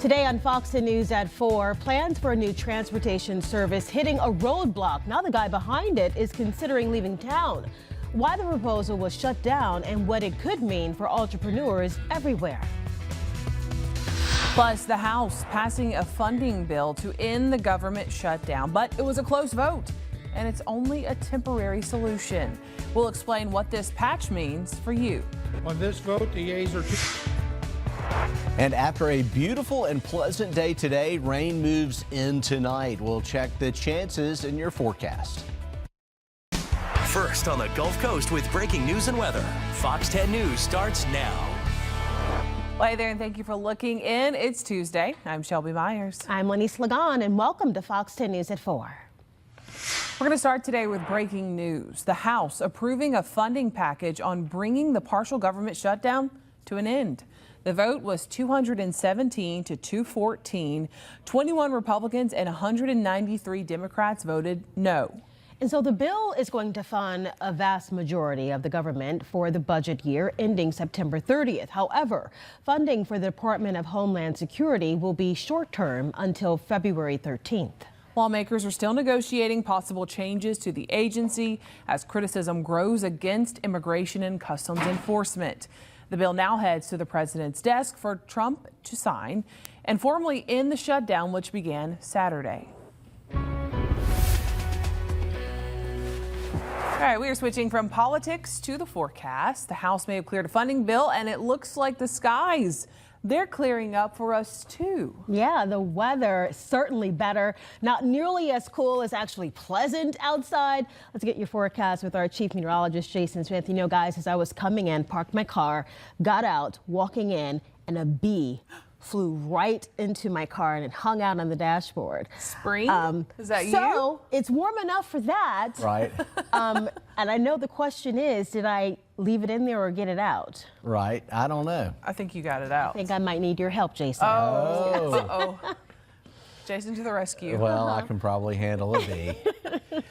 Today on Fox News at 4, plans for a new transportation service hitting a roadblock. Now the guy behind it is considering leaving town. Why the proposal was shut down and what it could mean for entrepreneurs everywhere. Plus, the House passing a funding bill to end the government shutdown, but it was a close vote, and it's only a temporary solution. We'll explain what this patch means for you. On this vote, the yeas are 2. And after a beautiful and pleasant day today, rain moves in tonight. We'll check the chances in your forecast. First on the Gulf Coast with breaking news and weather. Fox 10 News starts now. Well, hey there, and thank you for looking in. It's Tuesday. I'm Shelby Myers. I'm Lenny Slagan, and welcome to Fox 10 News at 4. We're going to start today with breaking news. The House approving a funding package on bringing the partial government shutdown to an end. The vote was 217 to 214. 21 Republicans and 193 Democrats voted no. And so the bill is going to fund a vast majority of the government for the budget year ending September 30th. However, funding for the Department of Homeland Security will be short-term until February 13th. Lawmakers are still negotiating possible changes to the agency as criticism grows against immigration and customs enforcement. The bill now heads to the president's desk for Trump to sign and formally end the shutdown, which began Saturday. All right, we are switching from politics to the forecast. The House may have cleared a funding bill, and it looks like the skies, they're clearing up for us, too. Yeah, the weather is certainly better. Not nearly as cool as actually pleasant outside. Let's get your forecast with our chief meteorologist, Jason Smith. You know, guys, as I was coming in, parked my car, got out, walking in, and a bee flew right into my car and it hung out on the dashboard. Spring? Is that you? So it's warm enough for that. Right. And I know the question is, did I leave it in there or get it out? Right. I don't know. I think you got it out. I think I might need your help, Jason. Oh. Jason to the rescue. Well, I can probably handle a bee.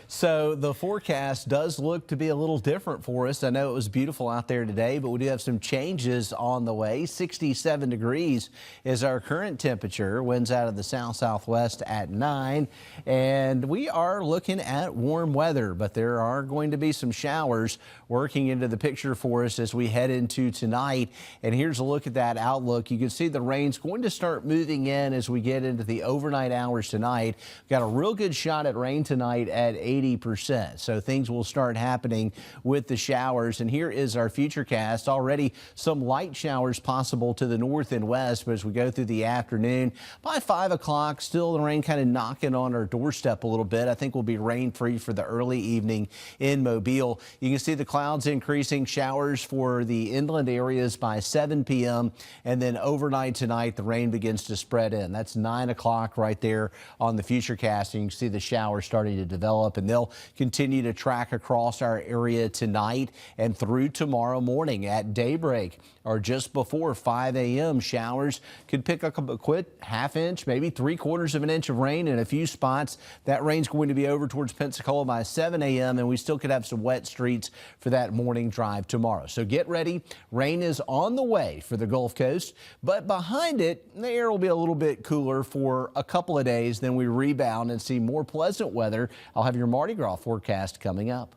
So the forecast does look to be a little different for us. I know it was beautiful out there today, but we do have some changes on the way. 67 degrees is our current temperature. Winds out of the south-southwest at 9. And we are looking at warm weather, but there are going to be some showers working into the picture for us as we head into tonight. And here's a look at that outlook. You can see the rain's going to start moving in as we get into the overnight hours tonight. Got a real good shot at rain tonight at 80%. So things will start happening with the showers. And here is our futurecast. Already some light showers possible to the north and west, but as we go through the afternoon, by 5 o'clock, still the rain kind of knocking on our doorstep a little bit. I think we'll be rain free for the early evening in Mobile. You can see the clouds increasing, showers for the inland areas by 7 p.m. And then overnight tonight, the rain begins to spread in. That's 9 o'clock right there on the futurecast. And you can see the showers starting to develop, and they'll continue to track across our area tonight and through tomorrow morning at daybreak or just before 5 a.m. Showers could pick up a quick half-inch, maybe 3/4 of an inch of rain in a few spots. That rain's going to be over towards Pensacola by 7 a.m. and we still could have some wet streets for that morning drive tomorrow. So get ready. Rain is on the way for the Gulf Coast, but behind it, the air will be a little bit cooler for a couple of days. Then we rebound and see more pleasant weather. I'll have your Mardi Gras forecast coming up.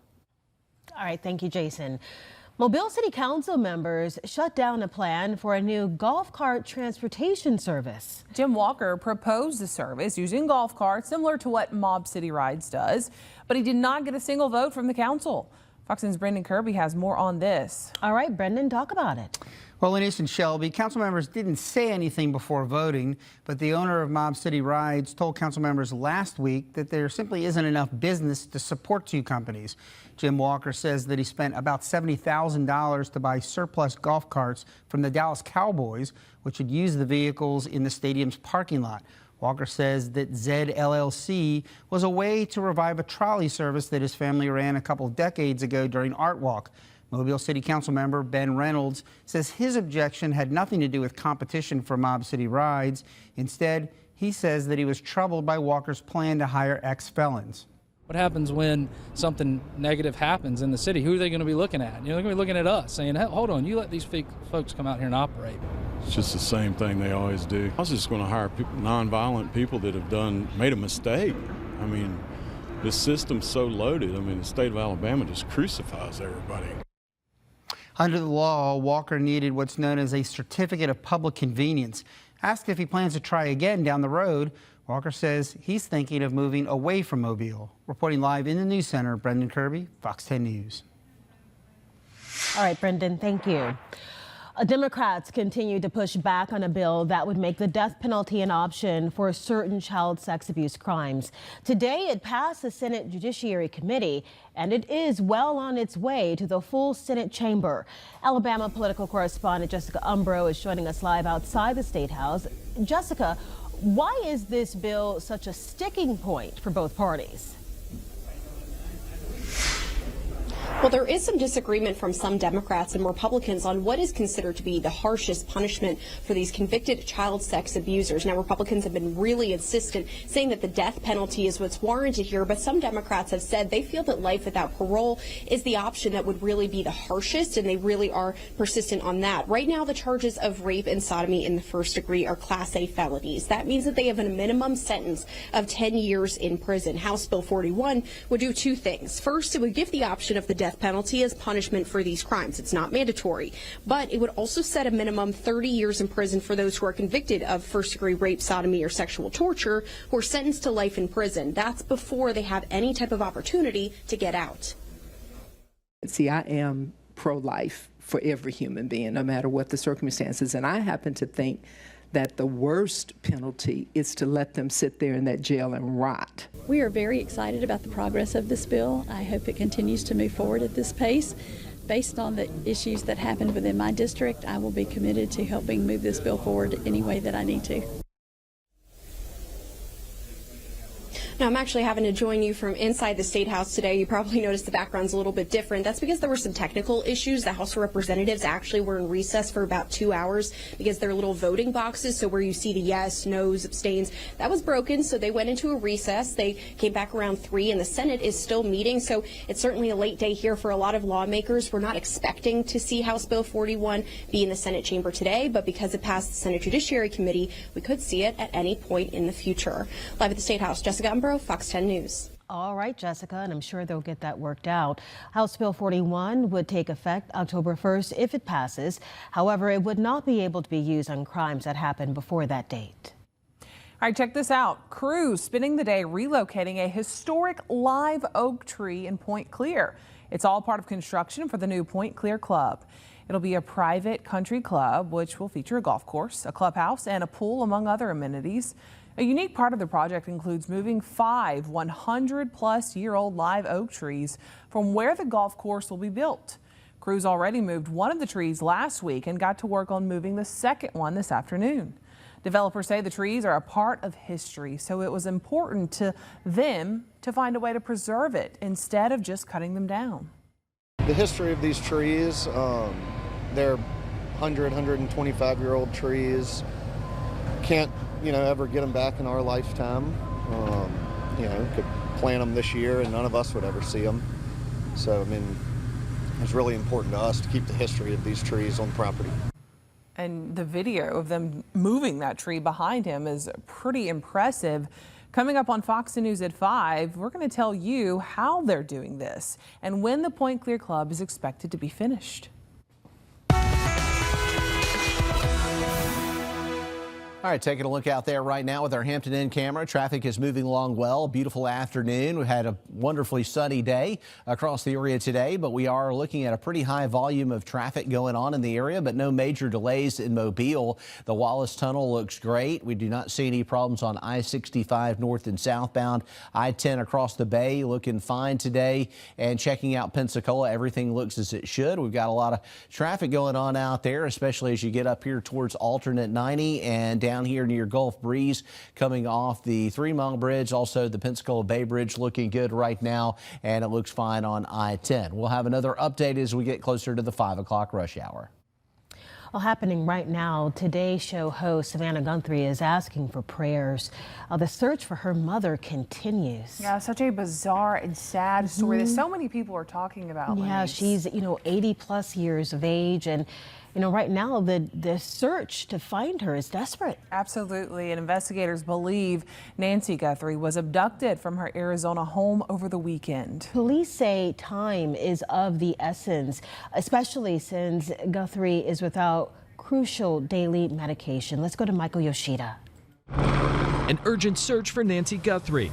All right, thank you, Jason. Mobile City Council members shut down a plan for a new golf cart transportation service. Jim Walker proposed the service using golf carts similar to what Mob City Rides does, but he did not get a single vote from the council. Fox 10's Brendan Kirby has more on this. All right, Brendan, talk about it. Well, Lenise and Shelby, council members didn't say anything before voting, but the owner of Mob City Rides told council members last week that there simply isn't enough business to support two companies. Jim Walker says that he spent about $70,000 to buy surplus golf carts from the Dallas Cowboys, which had used the vehicles in the stadium's parking lot. Walker says that Zed LLC was a way to revive a trolley service that his family ran a couple decades ago during Art Walk. Mobile City Council member Ben Reynolds says his objection had nothing to do with competition for Mob City Rides. Instead, he says that he was troubled by Walker's plan to hire ex-felons. What happens when something negative happens in the city? Who are they going to be looking at? They're going to be looking at us saying, hey, hold on, you let these folks come out here and operate. It's just the same thing they always do. I was just going to hire nonviolent people that have made a mistake. I mean, this system's so loaded. I mean, the state of Alabama just crucifies everybody. Under the law, Walker needed what's known as a certificate of public convenience. Asked if he plans to try again down the road, Walker says he's thinking of moving away from Mobile. Reporting live in the News Center, Brendan Kirby, Fox 10 News. All right, Brendan, thank you. Democrats continue to push back on a bill that would make the death penalty an option for certain child sex abuse crimes. Today, it passed the Senate Judiciary Committee, and it is well on its way to the full Senate chamber. Alabama political correspondent Jessica Umbro is joining us live outside the State House. Jessica, why is this bill such a sticking point for both parties? Well, there is some disagreement from some Democrats and Republicans on what is considered to be the harshest punishment for these convicted child sex abusers. Now, Republicans have been really insistent, saying that the death penalty is what's warranted here, but some Democrats have said they feel that life without parole is the option that would really be the harshest, and they really are persistent on that. Right now, the charges of rape and sodomy in the first degree are Class A felonies. That means that they have a minimum sentence of 10 years in prison. House Bill 41 would do two things. First, it would give the option of the death penalty as punishment for these crimes. It's not mandatory, but it would also set a minimum 30 years in prison for those who are convicted of first-degree rape, sodomy, or sexual torture who are sentenced to life in prison. That's before they have any type of opportunity to get out. See, I am pro-life for every human being, no matter what the circumstances, and I happen to think that the worst penalty is to let them sit there in that jail and rot. We are very excited about the progress of this bill. I hope it continues to move forward at this pace. Based on the issues that happened within my district, I will be committed to helping move this bill forward any way that I need to. Now, I'm actually having to join you from inside the State House today. You probably noticed the background's a little bit different. That's because there were some technical issues. The House of Representatives actually were in recess for about 2 hours because they're little voting boxes. So where you see the yes, no's, abstains, that was broken. So they went into a recess. They came back around 3, and the Senate is still meeting. So it's certainly a late day here for a lot of lawmakers. We're not expecting to see House Bill 41 be in the Senate chamber today, but because it passed the Senate Judiciary Committee, we could see it at any point in the future. Live at the State House, Jessica Umbro, Fox 10 News. All right, Jessica, and I'm sure they'll get that worked out. House Bill 41 would take effect October 1st if it passes. However, it would not be able to be used on crimes that happened before that date. All right, check this out. Crews spending the day relocating a historic live oak tree in Point Clear. It's all part of construction for the new Point Clear Club. It'll be a private country club, which will feature a golf course, a clubhouse, and a pool, among other amenities. A unique part of the project includes moving 5 100-plus-year-old live oak trees from where the golf course will be built. Crews already moved one of the trees last week and got to work on moving the second one this afternoon. Developers say the trees are a part of history, so it was important to them to find a way to preserve it instead of just cutting them down. The history of these trees, they're 100, 125-year-old trees. Can't ever get them back in our lifetime. Could plant them this year and none of us would ever see them. So, I mean, it's really important to us to keep the history of these trees on the property. And the video of them moving that tree behind him is pretty impressive. Coming up on Fox News at 5, we're going to tell you how they're doing this and when the Point Clear Club is expected to be finished. All right, taking a look out there right now with our Hampton Inn camera. Traffic is moving along well. Beautiful afternoon. We had a wonderfully sunny day across the area today, but we are looking at a pretty high volume of traffic going on in the area, but no major delays in Mobile. The Wallace Tunnel looks great. We do not see any problems on I-65 north and southbound. I-10 across the bay looking fine today. And checking out Pensacola, everything looks as it should. We've got a lot of traffic going on out there, especially as you get up here towards alternate 90 and down here near Gulf Breeze coming off the 3 Mile Bridge. Also, the Pensacola Bay Bridge looking good right now, and it looks fine on I-10. We'll have another update as we get closer to the 5 o'clock rush hour. Well, happening right now, Today Show host Savannah Guthrie is asking for prayers. The search for her mother continues. Yeah, such a bizarre and sad story that so many people are talking about. Yeah, Lenise. she's 80 plus years of age, and right now the search to find her is desperate. Absolutely, and investigators believe Nancy Guthrie was abducted from her Arizona home over the weekend. Police say time is of the essence, especially since Guthrie is without crucial daily medication. Let's go to Michael Yoshida. An urgent search for Nancy Guthrie,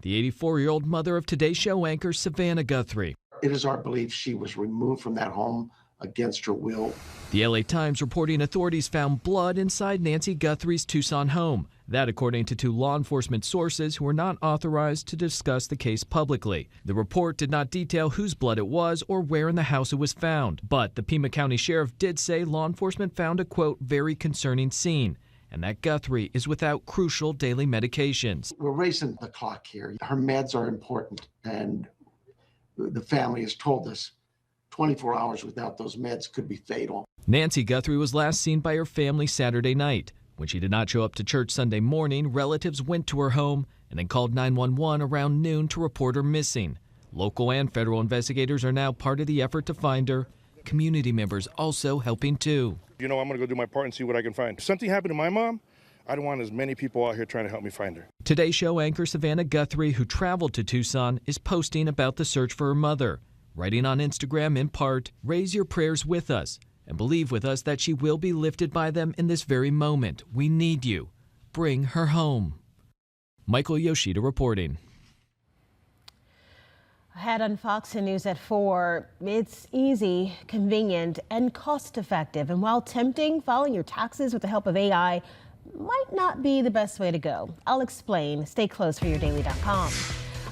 the 84-year-old mother of Today Show anchor Savannah Guthrie. It is our belief she was removed from that home against her will. The LA Times reporting authorities found blood inside Nancy Guthrie's Tucson home. That according to two law enforcement sources who were not authorized to discuss the case publicly. The report did not detail whose blood it was or where in the house it was found. But the Pima County Sheriff did say law enforcement found a, quote, very concerning scene, and that Guthrie is without crucial daily medications. We're racing the clock here. Her meds are important, and the family has told us 24 hours without those meds could be fatal. Nancy Guthrie was last seen by her family Saturday night. When she did not show up to church Sunday morning, relatives went to her home and then called 911 around noon to report her missing. Local and federal investigators are now part of the effort to find her. Community members also helping too. I'm going to go do my part and see what I can find. If something happened to my mom, I don't want as many people out here trying to help me find her. Today Show anchor Savannah Guthrie, who traveled to Tucson, is posting about the search for her mother, writing on Instagram in part, "Raise your prayers with us and believe with us that she will be lifted by them in this very moment. We need you. Bring her home." Michael Yoshida reporting. Ahead on Fox News at 4, it's easy, convenient, and cost-effective. And while tempting, filing your taxes with the help of AI might not be the best way to go. I'll explain. Stay close for yourdaily.com.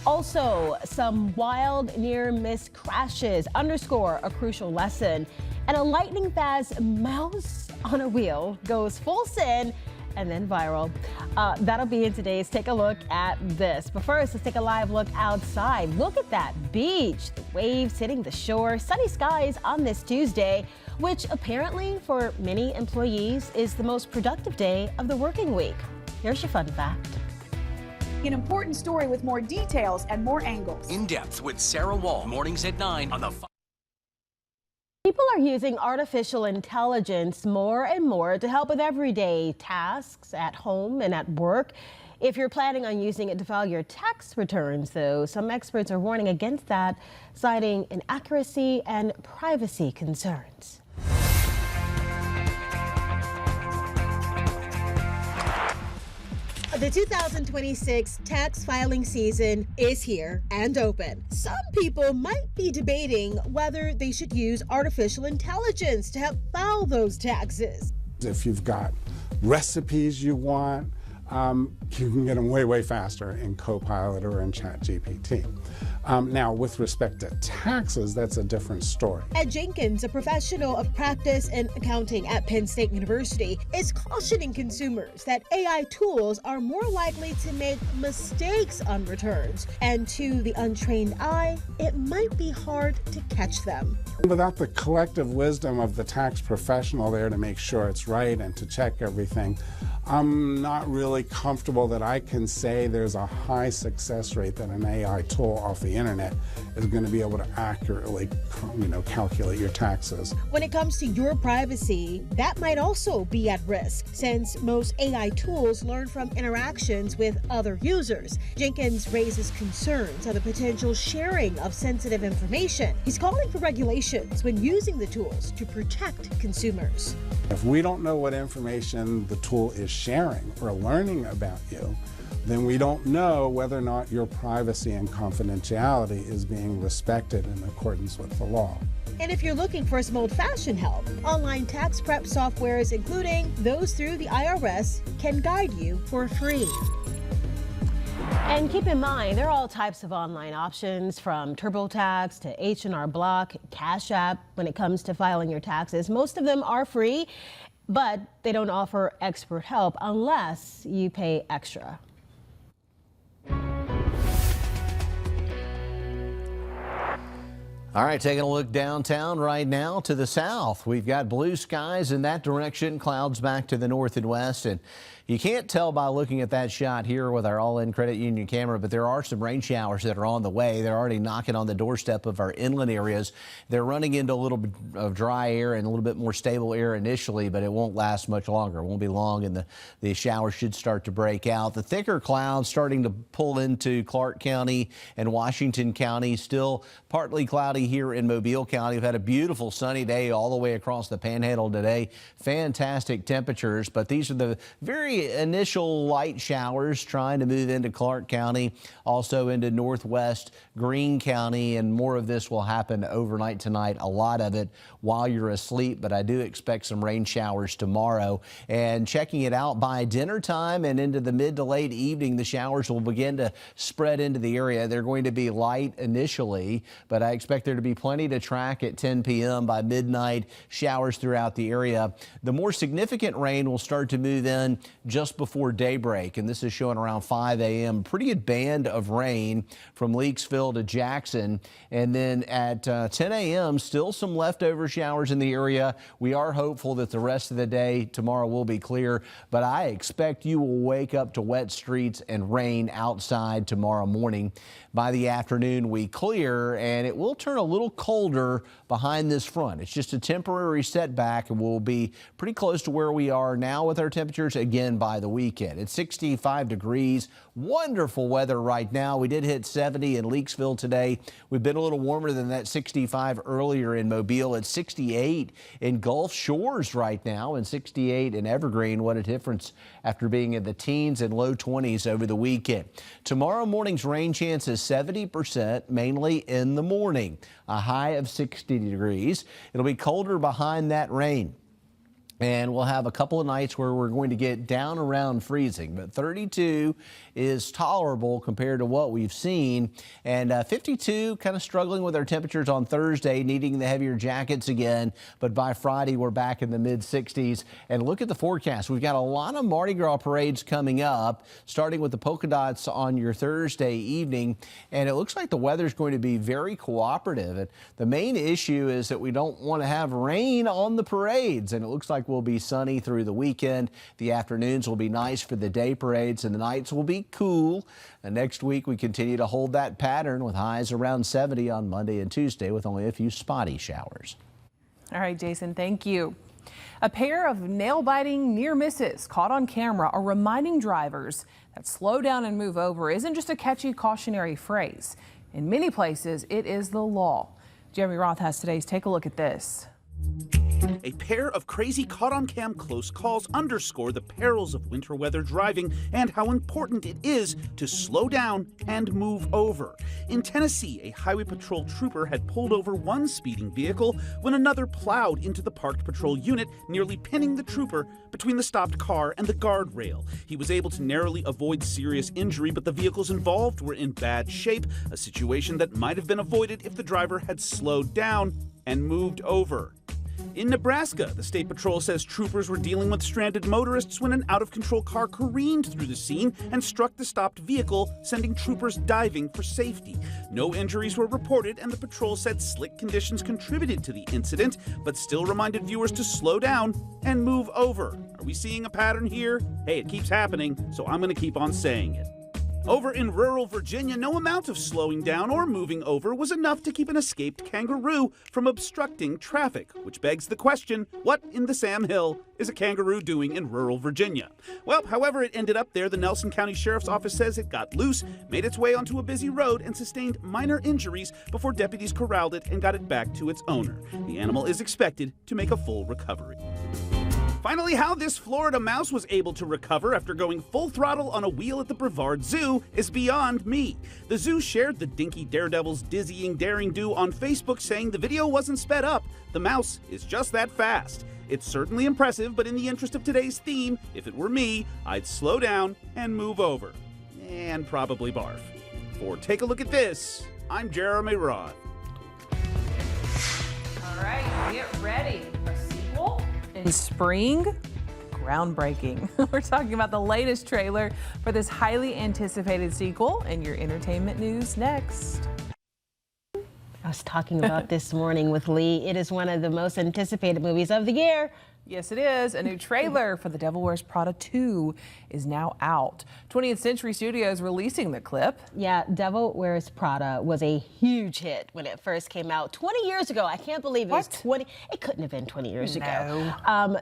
Also, some wild near-miss crashes underscore a crucial lesson. And a lightning-fast mouse on a wheel goes full sin and then viral. That'll be in today's Take a Look at This. But first, let's take a live look outside. Look at that beach, the waves hitting the shore, sunny skies on this Tuesday, which apparently for many employees is the most productive day of the working week. Here's your fun fact. An important story with more details and more angles. In depth with Sarah Wall, mornings at 9 on the People are using artificial intelligence more and more to help with everyday tasks at home and at work. If you're planning on using it to file your tax returns, though, some experts are warning against that, citing inaccuracy and privacy concerns. The 2026 tax filing season is here and open. Some people might be debating whether they should use artificial intelligence to help file those taxes. If you've got recipes you want, you can get them way, way faster in Copilot or in ChatGPT. Now, with respect to taxes, that's a different story. Ed Jenkins, a professional of practice in accounting at Penn State University, is cautioning consumers that AI tools are more likely to make mistakes on returns. And to the untrained eye, it might be hard to catch them. Without the collective wisdom of the tax professional there to make sure it's right and to check everything, I'm not really comfortable that I can say there's a high success rate that an AI tool off the internet is going to be able to accurately, calculate your taxes. When it comes to your privacy, that might also be at risk, since most AI tools learn from interactions with other users. Jenkins raises concerns of the potential sharing of sensitive information. He's calling for regulations when using the tools to protect consumers. If we don't know what information the tool is sharing or learning about you, then we don't know whether or not your privacy and confidentiality is being respected in accordance with the law. And if you're looking for some old-fashioned help, online tax prep softwares, including those through the IRS, can guide you for free. And keep in mind, there are all types of online options, from TurboTax to H&R Block, Cash App, when it comes to filing your taxes. Most of them are free, but they don't offer expert help unless you pay extra. All right, taking a look downtown right now to the south. We've got blue skies in that direction, clouds back to the north and west. And you can't tell by looking at that shot here with our all-in credit union camera, but there are some rain showers that are on the way. They're already knocking on the doorstep of our inland areas. They're running into a little bit of dry air and a little bit more stable air initially, but it won't last much longer. It won't be long, and the showers should start to break out. The thicker clouds starting to pull into Clark County and Washington County. Still partly cloudy here in Mobile County. We've had a beautiful sunny day all the way across the Panhandle today. Fantastic temperatures, but these are the very initial light showers trying to move into Clark County, also into northwest Greene County, and more of this will happen overnight tonight, a lot of it while you're asleep, but I do expect some rain showers tomorrow. And checking it out by dinner time and into the mid to late evening, the showers will begin to spread into the area. They're going to be light initially, but I expect there to be plenty to track at 10 p.m. By midnight, showers throughout the area. The more significant rain will start to move in just before daybreak, and this is showing around 5 a.m. Pretty good band of rain from Leakesville to Jackson, and then at 10 a.m. still some leftover showers in the area. We are hopeful that the rest of the day tomorrow will be clear, but I expect you will wake up to wet streets and rain outside tomorrow morning. By the afternoon, we clear, and it will turn a little colder behind this front. It's just a temporary setback, and we'll be pretty close to where we are now with our temperatures again by the weekend. It's 65 degrees. Wonderful weather right now. We did hit 70 in Leakesville today. We've been a little warmer than that 65 earlier in Mobile. It's 68 in Gulf Shores right now and 68 in Evergreen. What a difference after being in the teens and low 20s over the weekend. Tomorrow morning's rain chance is 70%, mainly in the morning. A high of 60 degrees. It'll be colder behind that rain. And we'll have a couple of nights where we're going to get down around freezing, but 32 is tolerable compared to what we've seen. And 52, kind of struggling with our temperatures on Thursday, needing the heavier jackets again. But by Friday, we're back in the mid 60s. And look at the forecast. We've got a lot of Mardi Gras parades coming up, starting with the polka dots on your Thursday evening. And it looks like the weather's going to be very cooperative. And the main issue is that we don't want to have rain on the parades. And it looks like will be sunny through the weekend. The afternoons will be nice for the day parades, and the nights will be cool. And next week, we continue to hold that pattern with highs around 70 on Monday and Tuesday with only a few spotty showers. All right, Jason, thank you. A pair of nail-biting near misses caught on camera are reminding drivers that slow down and move over isn't just a catchy cautionary phrase. In many places, it is the law. Jeremy Roth has today's Take a Look at This. A pair of crazy caught-on-cam close calls underscore the perils of winter weather driving and how important it is to slow down and move over. In Tennessee, a highway patrol trooper had pulled over one speeding vehicle when another plowed into the parked patrol unit, nearly pinning the trooper between the stopped car and the guardrail. He was able to narrowly avoid serious injury, but the vehicles involved were in bad shape, a situation that might have been avoided if the driver had slowed down and moved over. In Nebraska, the state patrol says troopers were dealing with stranded motorists when an out-of-control car careened through the scene and struck the stopped vehicle, sending troopers diving for safety. No injuries were reported, and the patrol said slick conditions contributed to the incident, but still reminded viewers to slow down and move over. Are we seeing a pattern here? Hey, it keeps happening, so I'm going to keep on saying it. Over in rural Virginia, no amount of slowing down or moving over was enough to keep an escaped kangaroo from obstructing traffic, which begs the question, what in the Sam Hill is a kangaroo doing in rural Virginia? Well, however it ended up there, the Nelson County Sheriff's Office says it got loose, made its way onto a busy road, and sustained minor injuries before deputies corralled it and got it back to its owner. The animal is expected to make a full recovery. Finally, how this Florida mouse was able to recover after going full throttle on a wheel at the Brevard Zoo is beyond me. The zoo shared the dinky daredevil's dizzying daring do on Facebook, saying the video wasn't sped up. The mouse is just that fast. It's certainly impressive, but in the interest of today's theme, if it were me, I'd slow down and move over. And probably barf. For Take a Look at This, I'm Jeremy Roth. All right, get ready. A sequel in spring? Groundbreaking. We're talking about the latest trailer for this highly anticipated sequel in your entertainment news next. was talking about this morning with Lee. It is one of the most anticipated movies of the year. Yes, it is. A new trailer for The Devil Wears Prada 2 is now out. 20th Century Studios releasing the clip. Yeah, Devil Wears Prada was a huge hit when it first came out 20 years ago. I can't believe it was 20. It couldn't have been 20 years ago.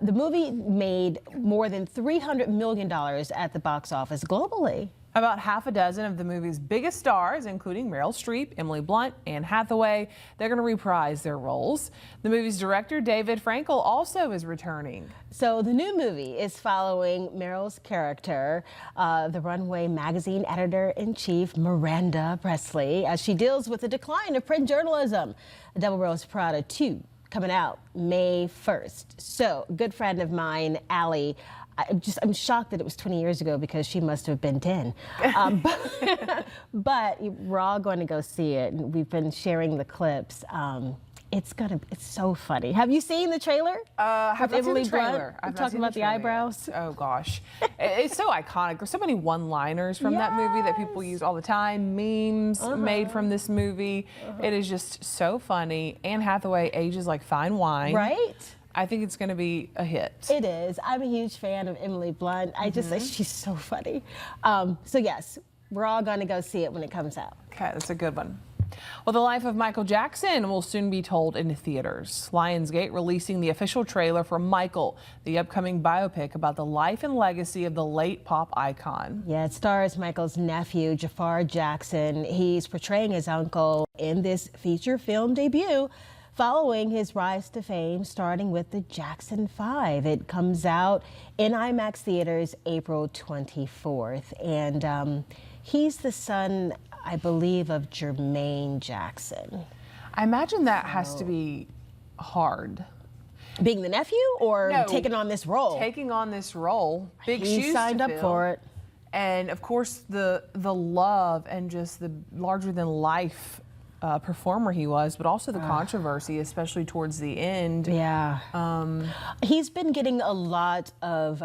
The movie made more than $300 million at the box office globally. About half a dozen of the movie's biggest stars, including Meryl Streep, Emily Blunt, Anne Hathaway, they're going to reprise their roles. The movie's director, David Frankel, also is returning. So the new movie is following Meryl's character, the Runway magazine editor-in-chief, Miranda Presley, as she deals with the decline of print journalism. The Devil Wears Prada 2 coming out May 1st. So a good friend of mine, Allie, I'm shocked that it was 20 years ago because she must have been 10. But we're all going to go see it. And we've been sharing the clips. It's so funny. Have you seen the trailer? Have not seen the trailer. I'm talking about the eyebrows. Oh gosh, it's so iconic. There's so many one-liners from that movie that people use all the time. Memes made from this movie. It is just so funny. Anne Hathaway ages like fine wine. Right? I think it's going to be a hit. It is. I'm a huge fan of Emily Blunt. I just think she's so funny. So yes, we're all going to go see it when it comes out. Okay, that's a good one. Well, the life of Michael Jackson will soon be told in theaters. Lionsgate releasing the official trailer for Michael, the upcoming biopic about the life and legacy of the late pop icon. Yeah, it stars Michael's nephew, Jafar Jackson. He's portraying his uncle in this feature film debut, following his rise to fame, starting with the Jackson 5. It comes out in IMAX theaters April 24th. And he's the son, I believe, of Jermaine Jackson. I imagine that has to be hard. Being the nephew or taking on this role? Taking on this role. Big shoes He signed up for it. And of course, the love and just the larger than life performer he was, but also the controversy, especially towards the end. Yeah. He's been getting a lot of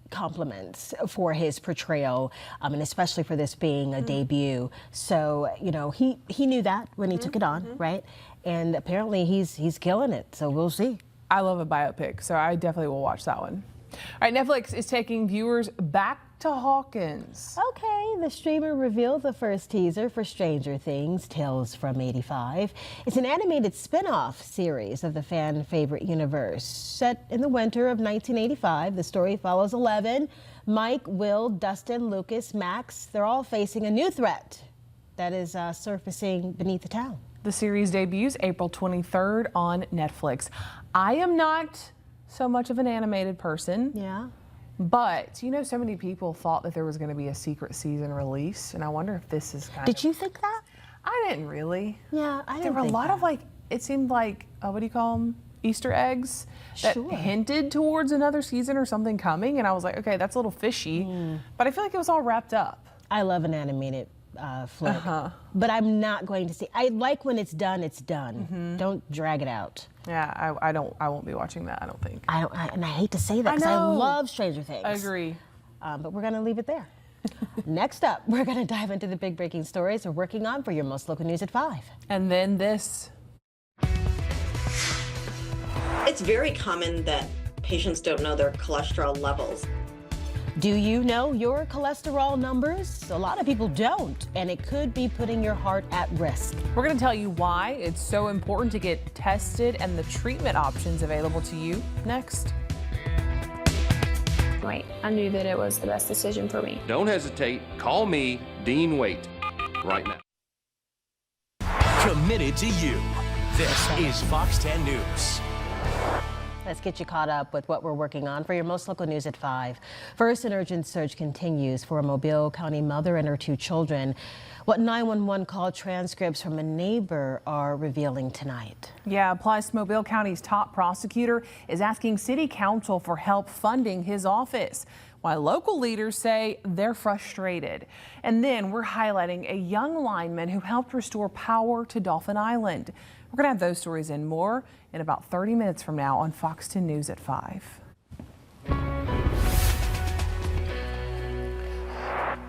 compliments for his portrayal, and especially for this being a debut. So, you know, he knew that when he took it on, right? And apparently he's killing it, so we'll see. I love a biopic, so I definitely will watch that one. All right, Netflix is taking viewers back to Hawkins. Okay, the streamer revealed the first teaser for Stranger Things, Tales from 85. It's an animated spin-off series of the fan favorite universe. Set in the winter of 1985, the story follows 11. Mike, Will, Dustin, Lucas, Max, they're all facing a new threat that is surfacing beneath the town. The series debuts April 23rd on Netflix. I am not so much of an animated person. Yeah. But, you know, so many people thought that there was going to be a secret season release, and I wonder if this is kind of... Did you think that? I didn't really. Yeah, I didn't There were think a lot that. of, like, it seemed like, what do you call them? Easter eggs that hinted towards another season or something coming, and I was like, okay, that's a little fishy. But I feel like it was all wrapped up. I love an animated flick, but I'm not going to see. I like when it's done, it's done. Don't drag it out. Yeah, I won't be watching that, I don't think. And I hate to say that because I love Stranger Things. I agree. But we're going to leave it there. Next up, we're going to dive into the big breaking stories we're working on for your most local news at 5. And then this. It's very common that patients don't know their cholesterol levels. Do you know your cholesterol numbers? A lot of people don't, and it could be putting your heart at risk. We're going to tell you why it's so important to get tested and the treatment options available to you next. Wait, I knew that it was the best decision for me. Don't hesitate. Call me, Dean Waite, right now. Committed to you. This is Fox 10 News. Let's get you caught up with what we're working on for your most local news at 5. First, an urgent search continues for a Mobile County mother and her 2 children. What 911 call transcripts from a neighbor are revealing tonight. Yeah, plus Mobile County's top prosecutor is asking city council for help funding his office, while local leaders say they're frustrated. And then we're highlighting a young lineman who helped restore power to Dolphin Island. We're going to have those stories and more in about 30 minutes from now on Fox 10 News at 5.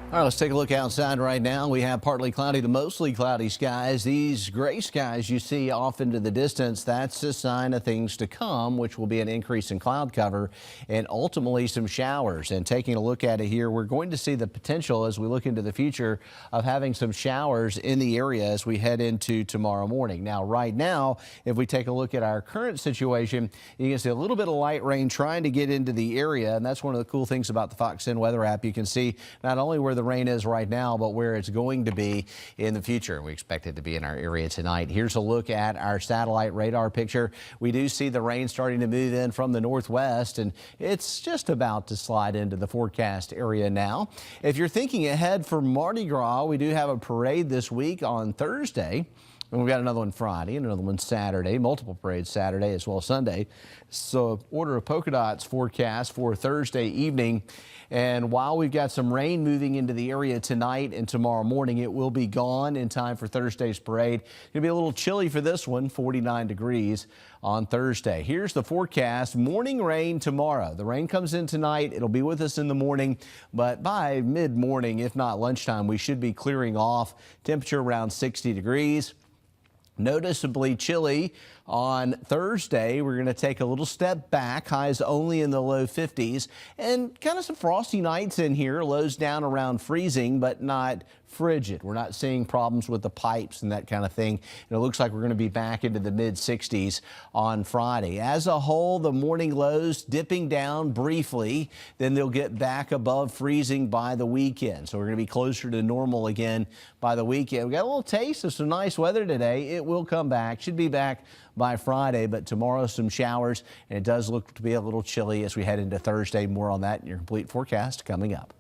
All right, let's take a look outside right now. We have partly cloudy to mostly cloudy skies. These gray skies you see off into the distance, that's a sign of things to come, which will be an increase in cloud cover and ultimately some showers. And taking a look at it here, we're going to see the potential as we look into the future of having some showers in the area as we head into tomorrow morning. Now, right now, if we take a look at our current situation, you can see a little bit of light rain trying to get into the area. And that's one of the cool things about the Fox 10 weather app. You can see not only where the rain is right now, but where it's going to be in the future. We expect it to be in our area tonight. Here's a look at our satellite radar picture. We do see the rain starting to move in from the northwest, and it's just about to slide into the forecast area now. If you're thinking ahead for Mardi Gras, we do have a parade this week on Thursday. And we've got another one Friday and another one Saturday, multiple parades Saturday as well as Sunday. So order of polka dots forecast for Thursday evening. And while we've got some rain moving into the area tonight and tomorrow morning, it will be gone in time for Thursday's parade. It'll be a little chilly for this one, 49 degrees on Thursday. Here's the forecast. Morning rain tomorrow. The rain comes in tonight. It'll be with us in the morning, but by mid-morning, if not lunchtime, we should be clearing off. Temperature around 60 degrees. Noticeably chilly on Thursday. We're going to take a little step back. Highs only in the low 50s and kind of some frosty nights in here. Lows down around freezing, but not frigid. We're not seeing problems with the pipes and that kind of thing. And it looks like we're going to be back into the mid 60s on Friday. As a whole, the morning lows dipping down briefly, then they'll get back above freezing by the weekend. So we're going to be closer to normal again by the weekend. We got a little taste of some nice weather today. It will come back, should be back by Friday, but tomorrow some showers, and it does look to be a little chilly as we head into Thursday. More on that in your complete forecast coming up.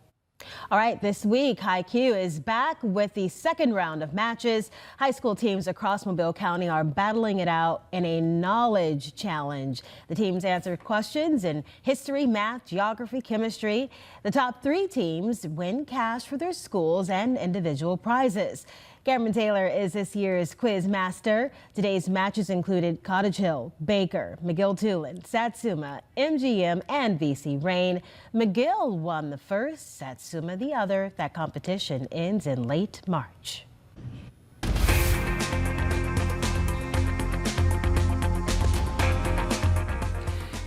All right, this week, HiQ is back with the second round of matches. High school teams across Mobile County are battling it out in a knowledge challenge. The teams answer questions in history, math, geography, chemistry. The top 3 teams win cash for their schools and individual prizes. Cameron Taylor is this year's quiz master. Today's matches included Cottage Hill, Baker, McGill-Tulane, Satsuma, MGM, and VC Rain. McGill won the first, Satsuma the other. That competition ends in late March.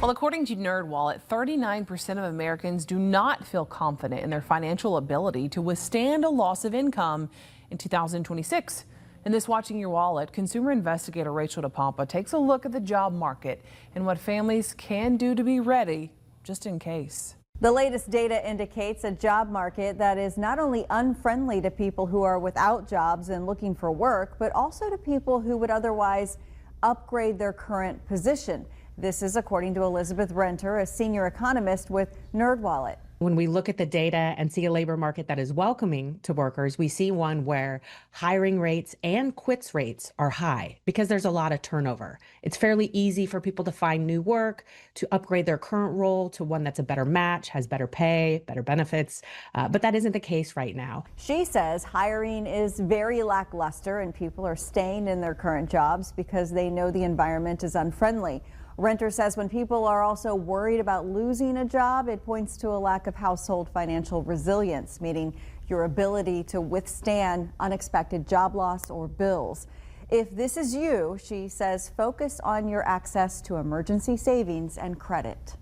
Well, according to NerdWallet, 39% of Americans do not feel confident in their financial ability to withstand a loss of income in 2026. In this Watching Your Wallet, consumer investigator Rachel DePompa takes a look at the job market and what families can do to be ready just in case. The latest data indicates a job market that is not only unfriendly to people who are without jobs and looking for work, but also to people who would otherwise upgrade their current position. This is according to Elizabeth Renter, a senior economist with NerdWallet. When we look at the data and see a labor market that is welcoming to workers, we see one where hiring rates and quits rates are high because there's a lot of turnover. It's fairly easy for people to find new work, to upgrade their current role to one that's a better match, has better pay, better benefits, but that isn't the case right now. She says hiring is very lackluster and people are staying in their current jobs because they know the environment is unfriendly. Renter says when people are also worried about losing a job, it points to a lack of household financial resilience, meaning your ability to withstand unexpected job loss or bills. If this is you, she says, focus on your access to emergency savings and credit.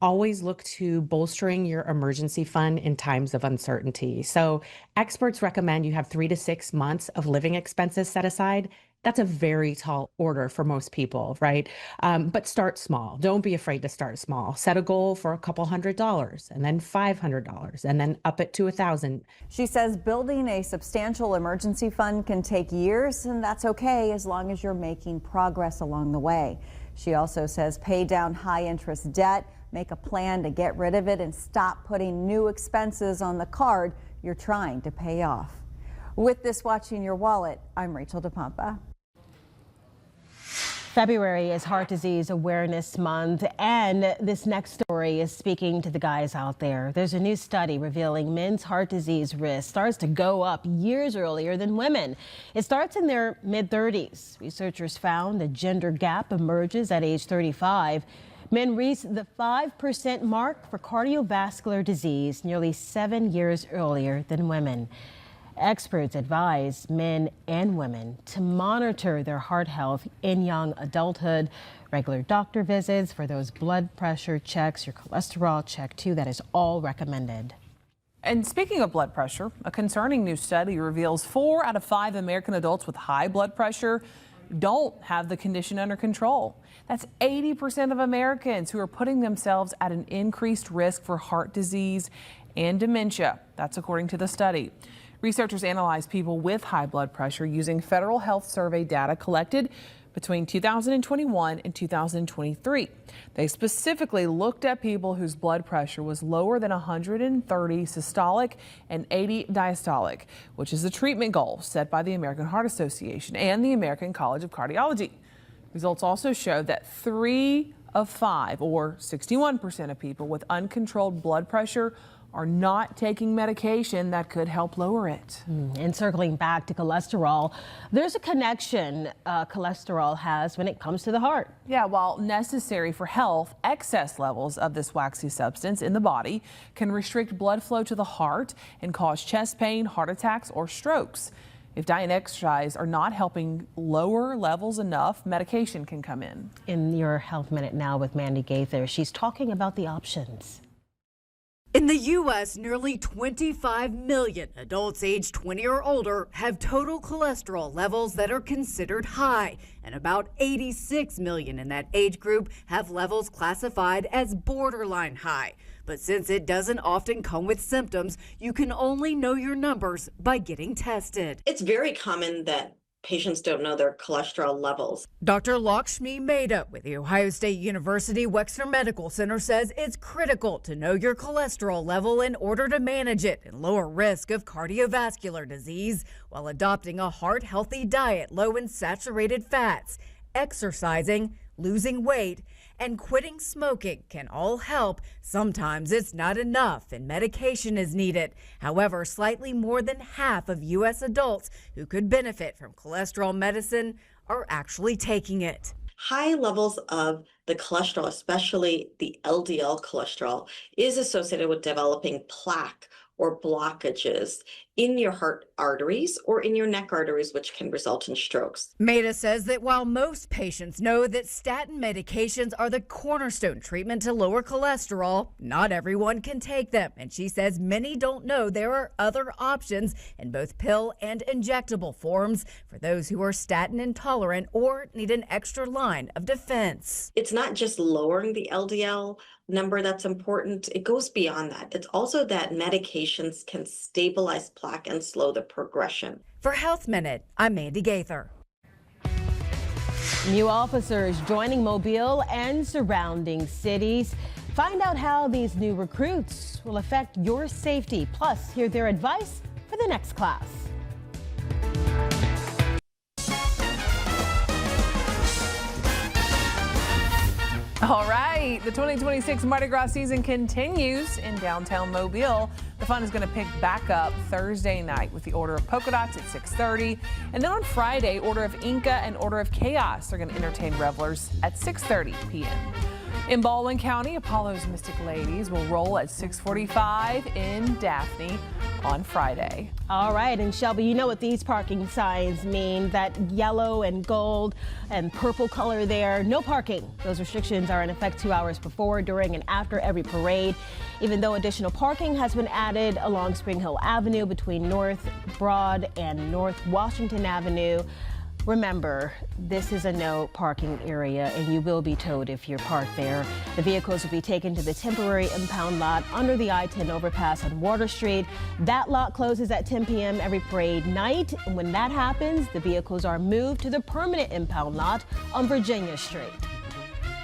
Always look to bolstering your emergency fund in times of uncertainty. So experts recommend you have 3 to 6 months of living expenses set aside. That's a very tall order for most people, right? But start small. Don't be afraid to start small. Set a goal for a couple $100 and then $500 and then up it to $1,000. She says building a substantial emergency fund can take years, and that's okay as long as you're making progress along the way. She also says pay down high interest debt, make a plan to get rid of it, and stop putting new expenses on the card you're trying to pay off. With this Watching Your Wallet, I'm Rachel DePompa. February is Heart Disease Awareness Month, and this next story is speaking to the guys out there. There's a new study revealing men's heart disease risk starts to go up years earlier than women. It starts in their mid-30s. Researchers found the gender gap emerges at age 35. Men reached the 5% mark for cardiovascular disease nearly 7 years earlier than women. Experts advise men and women to monitor their heart health in young adulthood. Regular doctor visits for those blood pressure checks, your cholesterol check too, that is all recommended. And speaking of blood pressure, a concerning new study reveals 4 out of 5 American adults with high blood pressure don't have the condition under control. That's 80% of Americans who are putting themselves at an increased risk for heart disease and dementia. That's according to the study. Researchers analyzed people with high blood pressure using Federal Health Survey data collected between 2021 and 2023. They specifically looked at people whose blood pressure was lower than 130 systolic and 80 diastolic, which is the treatment goal set by the American Heart Association and the American College of Cardiology. Results also showed that 3 of 5, or 61% of people with uncontrolled blood pressure are not taking medication that could help lower it. And circling back to cholesterol, there's a connection cholesterol has when it comes to the heart. Yeah, while necessary for health, excess levels of this waxy substance in the body can restrict blood flow to the heart and cause chest pain, heart attacks, or strokes. If diet and exercise are not helping lower levels enough, medication can come in. In your Health Minute now with Mandy Gaither, she's talking about the options. In the U.S., nearly 25 million adults aged 20 or older have total cholesterol levels that are considered high, and about 86 million in that age group have levels classified as borderline high. But since it doesn't often come with symptoms, you can only know your numbers by getting tested. It's very common that patients don't know their cholesterol levels. Dr. Lakshmi Mehta with the Ohio State University Wexner Medical Center says it's critical to know your cholesterol level in order to manage it and lower risk of cardiovascular disease while adopting a heart-healthy diet low in saturated fats. Exercising, losing weight, and quitting smoking can all help. Sometimes it's not enough and medication is needed. However, slightly more than half of U.S. adults who could benefit from cholesterol medicine are actually taking it. High levels of the cholesterol, especially the LDL cholesterol, is associated with developing plaque or blockages in your heart arteries or in your neck arteries, which can result in strokes. Mehta says that while most patients know that statin medications are the cornerstone treatment to lower cholesterol, not everyone can take them. And she says many don't know there are other options in both pill and injectable forms for those who are statin intolerant or need an extra line of defense. It's not just lowering the LDL number that's important. It goes beyond that. It's also that medications can stabilize plaque and slow the progression. For Health Minute, I'm Mandy Gaither. New officers joining Mobile and surrounding cities. Find out how these new recruits will affect your safety. Plus, hear their advice for the next class. All right, the 2026 Mardi Gras season continues in downtown Mobile. The fun is going to pick back up Thursday night with the Order of Polka Dots at 6:30. And then on Friday, Order of Inca and Order of Chaos are going to entertain revelers at 6:30 p.m. In Baldwin County, Apollo's Mystic Ladies will roll at 6:45 in Daphne on Friday. All right, and Shelby, you know what these parking signs mean, that yellow and gold and purple color there. No parking. Those restrictions are in effect 2 hours before, during, and after every parade. Even though additional parking has been added along Spring Hill Avenue between North Broad and North Washington Avenue. Remember, this is a no parking area and you will be towed if you're parked there. The vehicles will be taken to the temporary impound lot under the I-10 overpass on Water Street. That lot closes at 10 p.m. every parade night. And when that happens, the vehicles are moved to the permanent impound lot on Virginia Street.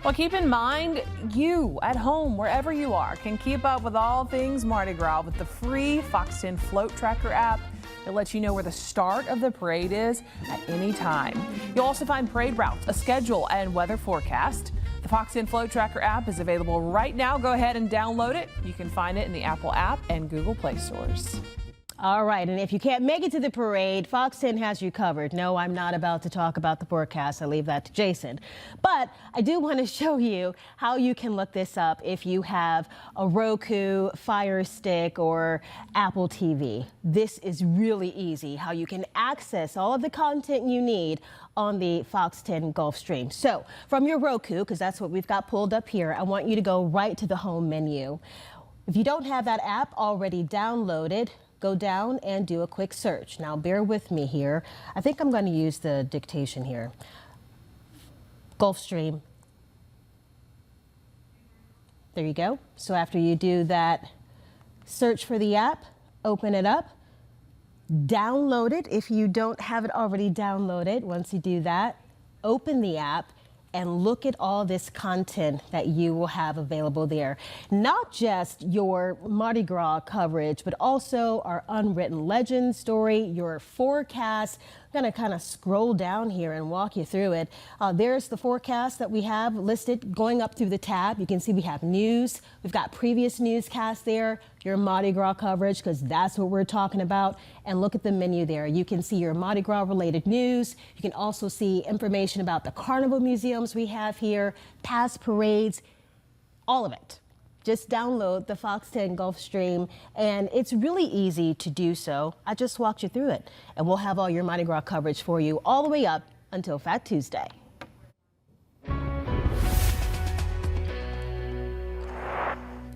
Well, keep in mind, you at home, wherever you are, can keep up with all things Mardi Gras with the free Fox 10 Float Tracker app. It lets you know where the start of the parade is at any time. You'll also find parade routes, a schedule, and weather forecast. The Fox 10 Float Tracker app is available right now. Go ahead and download it. You can find it in the Apple app and Google Play stores. All right, and if you can't make it to the parade, Fox 10 has you covered. No, I'm not about to talk about the forecast. I leave that to Jason. But I do want to show you how you can look this up if you have a Roku, Fire Stick, or Apple TV. This is really easy, how you can access all of the content you need on the Fox 10 Gulf Stream. So from your Roku, because that's what we've got pulled up here, I want you to go right to the home menu. If you don't have that app already downloaded, go down and do a quick search. Now bear with me here. I think I'm going to use the dictation here. Gulfstream. There you go. So after you do that search for the app, open it up, download it if you don't have it already downloaded. Once you do that, open the app and look at all this content that you will have available there. Not just your Mardi Gras coverage, but also our Unwritten Legend story, your forecast. I'm going to kind of scroll down here and walk you through it. There's the forecast that we have listed going up through the tab. You can see we have news. We've got previous newscasts there, your Mardi Gras coverage, because that's what we're talking about. And look at the menu there. You can see your Mardi Gras related news. You can also see information about the carnival museums we have here, past parades, all of it. Just download the Fox 10 Gulf Stream, and it's really easy to do so. I just walked you through it, and we'll have all your Mardi Gras coverage for you all the way up until Fat Tuesday.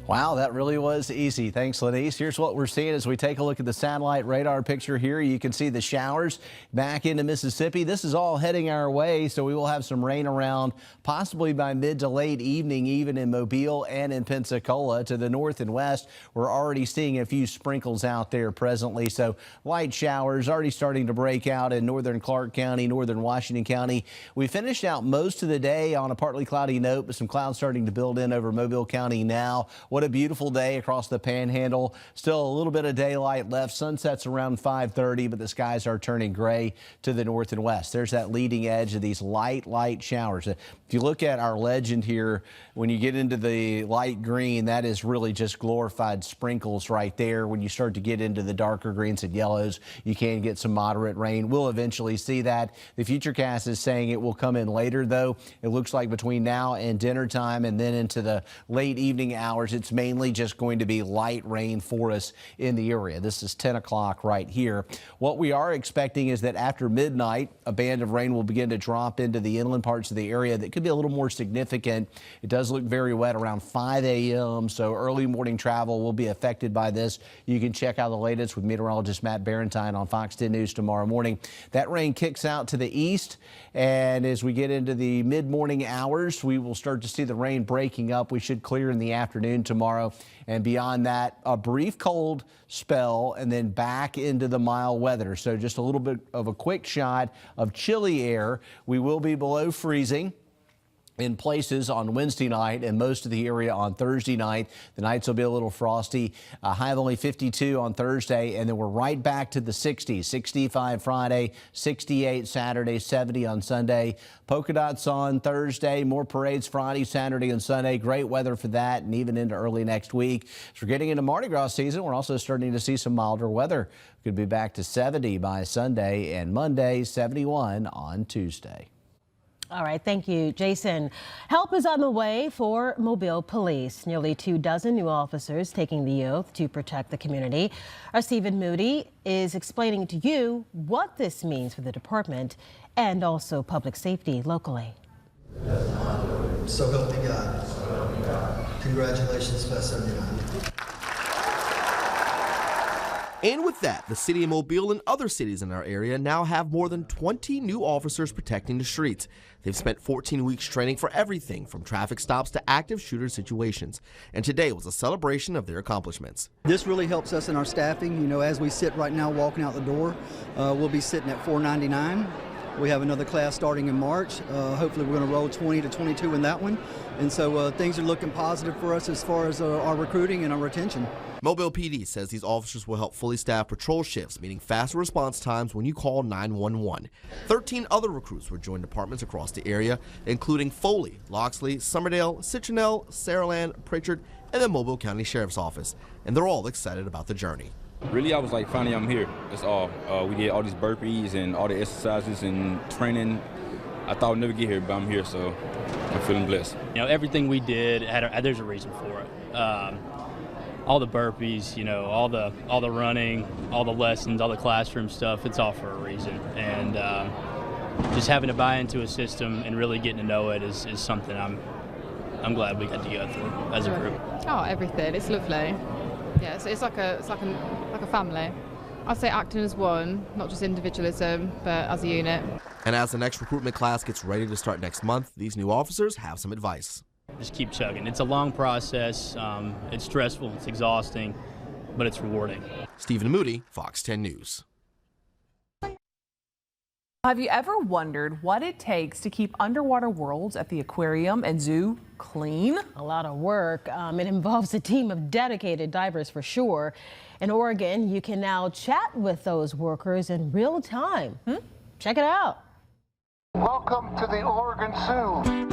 Wow, that really was easy. Thanks, Lenise. Here's what we're seeing as we take a look at the satellite radar picture here. You can see the showers back into Mississippi. This is all heading our way, so we will have some rain around possibly by mid to late evening, even in Mobile and in Pensacola. To the north and west, we're already seeing a few sprinkles out there presently. So light showers already starting to break out in northern Clark County, northern Washington County. We finished out most of the day on a partly cloudy note, but some clouds starting to build in over Mobile County now. What a beautiful day across the Panhandle. Still a little bit of daylight left. Sunset's around 5:30, but the skies are turning gray to the north and west. There's that leading edge of these light showers. If you look at our legend here, when you get into the light green, that is really just glorified sprinkles right there. When you start to get into the darker greens and yellows, you can get some moderate rain. We'll eventually see that. The Futurecast is saying it will come in later, though. It looks like between now and dinner time and then into the late evening hours, it's mainly just going to be light rain for us in the area. This is 10 o'clock right here. What we are expecting is that after midnight, a band of rain will begin to drop into the inland parts of the area that could be a little more significant. It does look very wet around 5 a.m., so early morning travel will be affected by this. You can check out the latest with meteorologist Matt Barentine on Fox 10 News tomorrow morning. That rain kicks out to the east, and as we get into the mid-morning hours, we will start to see the rain breaking up. We should clear in the afternoon tomorrow. And beyond that, a brief cold spell and then back into the mild weather. So just a little bit of a quick shot of chilly air. We will be below freezing in places on Wednesday night and most of the area on Thursday night. The nights will be a little frosty. A high of only 52 on Thursday, and then we're right back to the 60s. 65 Friday, 68 Saturday, 70 on Sunday. Polka dots on Thursday, more parades Friday, Saturday, and Sunday. Great weather for that, and even into early next week. As we're getting into Mardi Gras season, we're also starting to see some milder weather. Could be back to 70 by Sunday, and Monday, 71 on Tuesday. All right, thank you, Jason. Help is on the way for Mobile Police. Nearly 24 new officers taking the oath to protect the community. Our Stephen Moody is explaining to you what this means for the department and also public safety locally. So help me God. Congratulations, Class 79. And with that, the city of Mobile and other cities in our area now have more than 20 new officers protecting the streets. They've spent 14 weeks training for everything from traffic stops to active shooter situations. And today was a celebration of their accomplishments. This really helps us in our staffing. You know, as we sit right now walking out the door, we'll be sitting at 499. We have another class starting in March. Hopefully we're going to roll 20 to 22 in that one. And so things are looking positive for us as far as our recruiting and our retention. Mobile PD says these officers will help fully staff patrol shifts, meaning faster response times when you call 911. 13 other recruits will join departments across the area, including Foley, Loxley, Summerdale, Citronelle, Saraland, Pritchard, and the Mobile County Sheriff's Office. And they're all excited about the journey. Really, I was like, finally I'm here. That's all. We did all these burpees and all the exercises and training. I thought I'd never get here, but I'm here, so I'm feeling blessed. You know, everything we did, there's a reason for it. All the burpees, you know, all the running, all the lessons, all the classroom stuff, it's all for a reason. And just having to buy into a system and really getting to know it is something I'm glad we got to go through as a group. Oh, everything. It's lovely. Yeah, so it's like a family. I'd say acting as one, not just individualism, but as a unit. And as the next recruitment class gets ready to start next month, these new officers have some advice. Just keep chugging. It's a long process. It's stressful. It's exhausting, but it's rewarding. Stephen Moody, Fox 10 News. Have you ever wondered what it takes to keep underwater worlds at the aquarium and zoo clean? A lot of work. It involves a team of dedicated divers for sure. In Oregon, you can now chat with those workers in real time. Check it out. Welcome to the Oregon Zoo.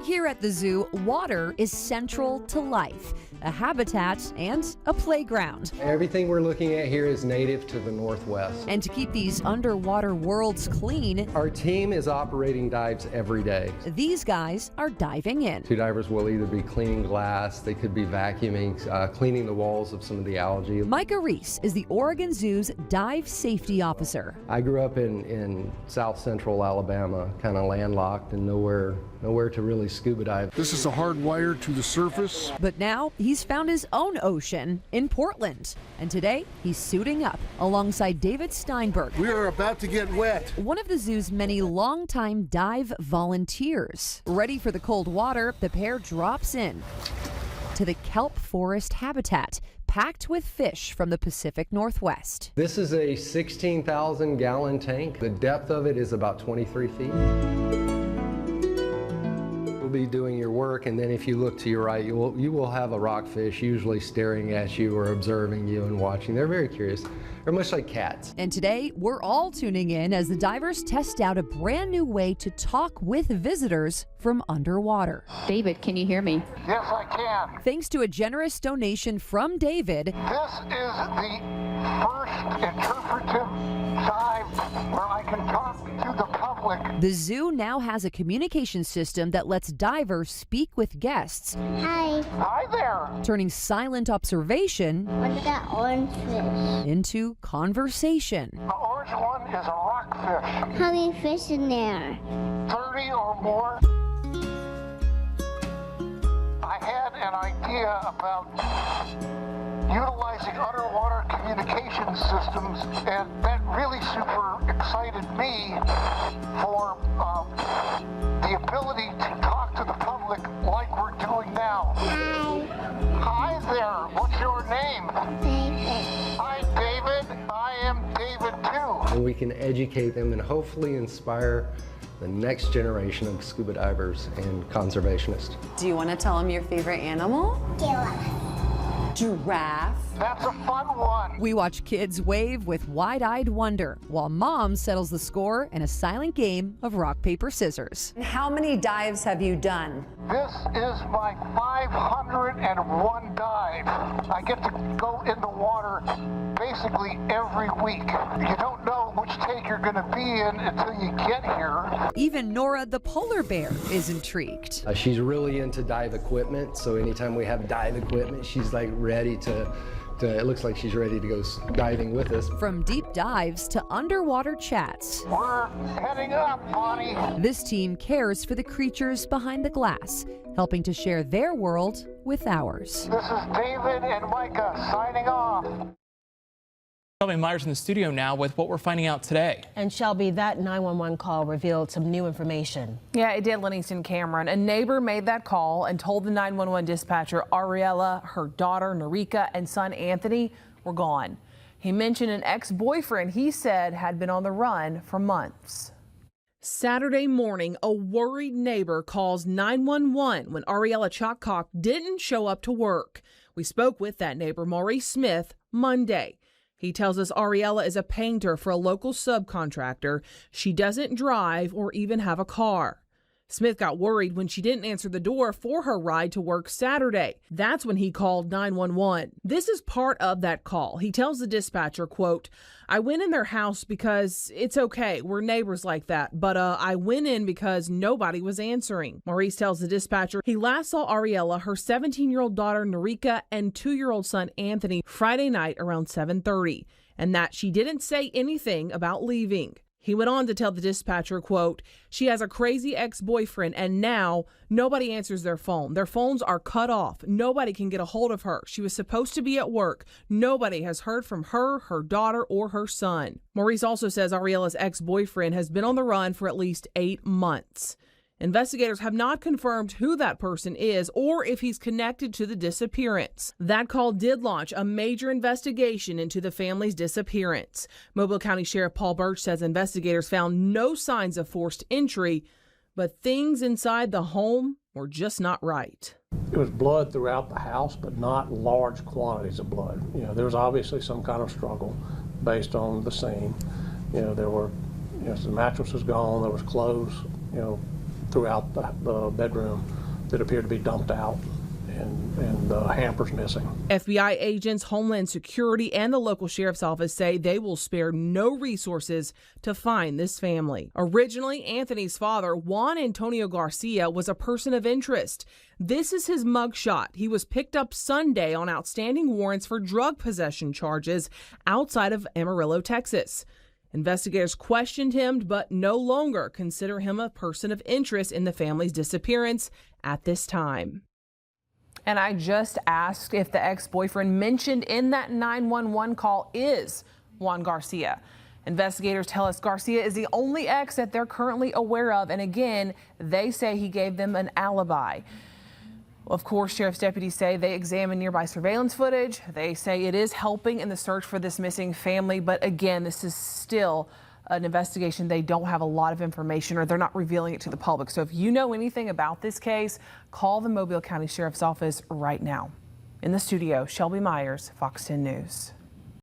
Here at the zoo, water is central to life, a habitat and a playground. Everything we're looking at here is native to the Northwest. And to keep these underwater worlds clean, our team is operating dives every day. These guys are diving in. Two divers will either be cleaning glass, they could be vacuuming, cleaning the walls of some of the algae. Micah Reese is the Oregon Zoo's dive safety officer. I grew up in south central Alabama, kind of landlocked and nowhere to really scuba dive. This is a hard wire to the surface. But now he's found his own ocean in Portland. And today he's suiting up alongside David Steinberg. We are about to get wet. One of the zoo's many longtime dive volunteers. Ready for the cold water, the pair drops in to the kelp forest habitat, packed with fish from the Pacific Northwest. This is a 16,000 gallon tank. The depth of it is about 23 feet. Be doing your work, and then if you look to your right, you will have a rockfish usually staring at you or observing you and watching. They're very curious. They're much like cats. And today, we're all tuning in as the divers test out a brand new way to talk with visitors from underwater. David, can you hear me? Yes, I can. Thanks to a generous donation from David, This is the first interpretive dive where I can talk to the public. the zoo now has a communication system that lets divers speak with guests. Hi. Hi there. Turning silent observation Look at that orange fish. into conversation. The orange one is a rockfish. How many fish in there? 30 or more. I had an idea about utilizing underwater communication systems, and that really super excited me for the ability to talk to the public like we're doing now. Hi there. What's your name? David. Hi, David. I am David too. And we can educate them and hopefully inspire the next generation of scuba divers and conservationists. Do you want to tell them your favorite animal? Giraffe. That's a fun one. We watch kids wave with wide-eyed wonder while mom settles the score in a silent game of rock, paper, scissors. How many dives have you done? This is my 501 dive. I get to go in the water basically every week. You don't know which tank you're going to be in until you get here. Even Nora the polar bear is intrigued. She's really into dive equipment, so anytime we have dive equipment, she's like ready to it looks like she's ready to go diving with us. From deep dives to underwater chats, we're heading up, Bonnie. This team cares for the creatures behind the glass, helping to share their world with ours. This is David and Micah signing off. Shelby Myers in the studio now with what we're finding out today. And Shelby, that 911 call revealed some new information. Yeah, it did, Livingston Cameron. A neighbor made that call and told the 911 dispatcher Ariella her daughter Narika and son Anthony were gone. He mentioned an ex-boyfriend he said had been on the run for months. Saturday morning, a worried neighbor calls 911 when Ariella Chockock didn't show up to work. We spoke with that neighbor, Maurice Smith, Monday. He tells us Ariella is a painter for a local subcontractor. She doesn't drive or even have a car. Smith got worried when she didn't answer the door for her ride to work Saturday. That's when he called 911. This is part of that call. He tells the dispatcher, quote, "I went in their house because it's okay. We're neighbors like that. But I went in because nobody was answering." Maurice tells the dispatcher he last saw Ariella, her 17-year-old daughter Narika, and 2-year-old son Anthony Friday night around 7:30, and that she didn't say anything about leaving. He went on to tell the dispatcher, quote, "She has a crazy ex-boyfriend, and now nobody answers their phone. Their phones are cut off. Nobody can get a hold of her. She was supposed to be at work. Nobody has heard from her, her daughter, or her son." Maurice also says Ariella's ex-boyfriend has been on the run for at least 8 months. Investigators have not confirmed who that person is or if he's connected to the disappearance. That call did launch a major investigation into the family's disappearance. Mobile County Sheriff Paul Birch says investigators found no signs of forced entry, but things inside the home were just not right. It was blood throughout the house, but not large quantities of blood. There was obviously some kind of struggle based on the scene. There were, the mattress was gone, there was clothes, throughout the bedroom that appeared to be dumped out, and the hampers missing. FBI agents, Homeland Security, and the local sheriff's office say they will spare no resources to find this family. Originally, Anthony's father, Juan Antonio Garcia, was a person of interest. This is his mugshot. He was picked up Sunday on outstanding warrants for drug possession charges outside of Amarillo, Texas. Investigators questioned him, but no longer consider him a person of interest in the family's disappearance at this time. And I just asked if the ex-boyfriend mentioned in that 911 call is Juan Garcia. Investigators tell us Garcia is the only ex that they're currently aware of, and again, they say he gave them an alibi. Of course, sheriff's deputies say they examined nearby surveillance footage. They say it is helping in the search for this missing family. But again, this is still an investigation. They don't have a lot of information, or they're not revealing it to the public. So if you know anything about this case, call the Mobile County Sheriff's Office right now. In the studio, Shelby Myers, Fox 10 News.